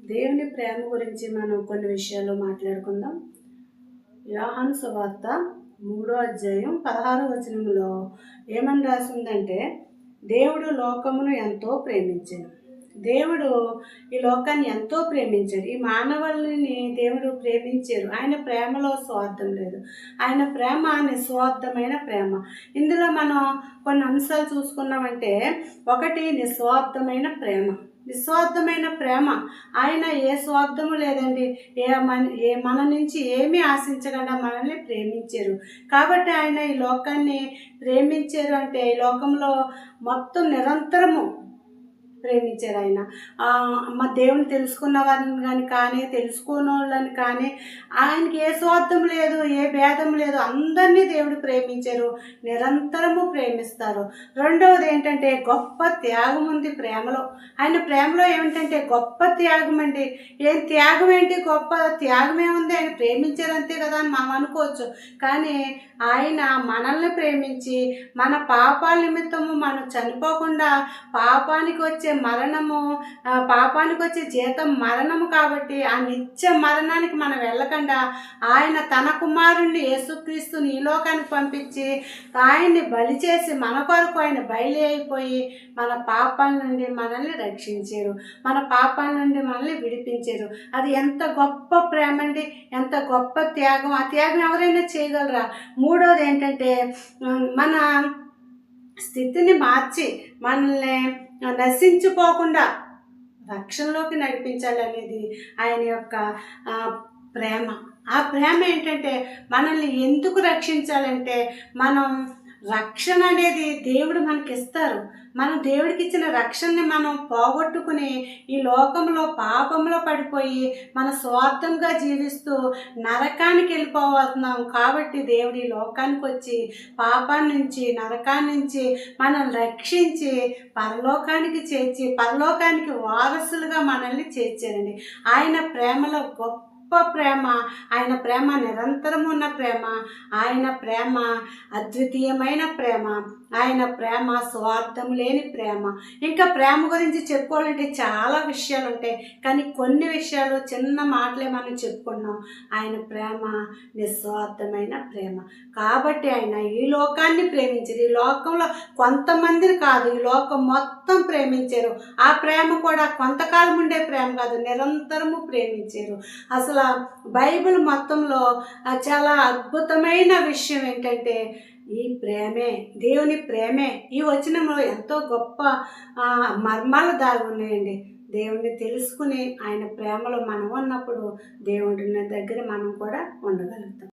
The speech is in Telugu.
దేవుని ప్రేమ గురించి మనం కొన్ని విషయాలు మాట్లాడుకుందాం. యోహాను సువార్త 3వ అధ్యాయం 16వ వచనంలో ఏమని రాసిందంటే, దేవుడు లోకమును ఎంతో ప్రేమించాడు. దేవుడు ఈ లోకాన్ని ఎంతో ప్రేమించాడు. ఈ మానవాళిని దేవుడు ప్రేమించారు. ఆయన ప్రేమలో స్వార్థం లేదు. ఆయన ప్రేమ నిస్వార్థమైన ప్రేమ. ఇందులో మనం కొన్ని అంశాలు చూసుకున్నామంటే, ఒకటి నిస్వార్థమైన ప్రేమ. నిస్వార్థమైన ప్రేమ. ఆయన ఏ స్వార్థము లేదండి. మన నుంచి ఏమీ ఆశించకుండా మనల్ని ప్రేమించారు. కాబట్టి ఆయన ఈ లోకాన్ని ప్రేమించారు అంటే ఈ లోకంలో మొత్తం నిరంతరము ప్రేమించారు ఆయన. మా దేవుని తెలుసుకున్న వారిని కానీ తెలుసుకోని వాళ్ళని కానీ ఆయనకి ఏ స్వార్థం లేదు, ఏ భేదం లేదు. అందరినీ దేవుడు ప్రేమించారు, నిరంతరము ప్రేమిస్తారు. రెండవది ఏంటంటే గొప్ప త్యాగం ఉంది ప్రేమలో. ఆయన ప్రేమలో ఏమిటంటే గొప్ప త్యాగం అండి. ఏం త్యాగం ఏంటి, గొప్ప త్యాగం ఏముంది? ఆయన ప్రేమించారు అంతే కదా అని మనం అనుకోవచ్చు. కానీ ఆయన మనల్ని ప్రేమించి మన పాపాల నిమిత్తము మనం చనిపోకుండా, పాపానికి వచ్చే మరణము, పాపానికి వచ్చే జీతం మరణము కాబట్టి ఆ నిత్య మరణానికి మనం వెళ్ళకుండా ఆయన తన కుమారుణ్ణి యేసుక్రీస్తుని ఈ లోకానికి పంపించి ఆయన్ని బలి చేసి మన కొరకు ఆయన బయలు అయిపోయి మన పాపాల నుండి మనల్ని రక్షించారు, మన పాపాల నుండి మనల్ని విడిపించారు. అది ఎంత గొప్ప ప్రేమ అండి, ఎంత గొప్ప త్యాగం. ఆ త్యాగం ఎవరైనా చేయగలరా? మూడోది ఏంటంటే మన స్థితిని మార్చి మనల్ని నశించిపోకుండా రక్షణలోకి నడిపించాలనేది ఆయన యొక్క ప్రేమ. ఆ ప్రేమ ఏంటంటే మనల్ని ఎందుకు రక్షించాలంటే, మనం రక్షణ అనేది దేవుడు మనకి ఇస్తారు. మనం దేవుడికి ఇచ్చిన రక్షణని మనం పోగొట్టుకుని ఈ లోకంలో పాపంలో పడిపోయి మన స్వార్థంగా జీవిస్తూ నరకానికి వెళ్ళిపోతున్నాం. కాబట్టి దేవుడు ఈ లోకానికి వచ్చి పాపాన్ని నుంచి, నరకాన్ని నుంచి మనం రక్షించి పరలోకానికి చేర్చి పరలోకానికి వారసులుగా మనల్ని చేర్చారండి. ఆయన ప్రేమలో గొప్ప ప్రేమ. ఆయన ప్రేమ నిరంతరం ఉన్న ప్రేమ. ఆయన ప్రేమ అద్వితీయమైన ప్రేమ. ఆయన ప్రేమ స్వార్థం లేని ప్రేమ. ఇంకా ప్రేమ గురించి చెప్పుకోవాలంటే చాలా విషయాలు ఉంటాయి, కానీ కొన్ని విషయాలు చిన్న మాటలే మనం చెప్పుకున్నాం. ఆయన ప్రేమ నిస్వార్థమైన ప్రేమ. కాబట్టి ఆయన ఈ లోకాన్ని ప్రేమించారు. ఈ లోకంలో కొంతమందిని కాదు, ఈ లోకం మొత్తం ప్రేమించారు. ఆ ప్రేమ కూడా కొంతకాలం ఉండే ప్రేమ కాదు, నిరంతరము ప్రేమించారు. అసలు బైబిల్ మొత్తంలో చాలా అద్భుతమైన విషయం ఏంటంటే ఈ ప్రేమే, దేవుని ప్రేమే. ఈ వచనంలో ఎంతో గొప్ప మర్మాలు దాగి ఉన్నాయండి. దేవుణ్ణి తెలుసుకుని ఆయన ప్రేమలో మనం ఉన్నప్పుడు దేవుడి దగ్గర మనం కూడా ఉండగలుగుతాం.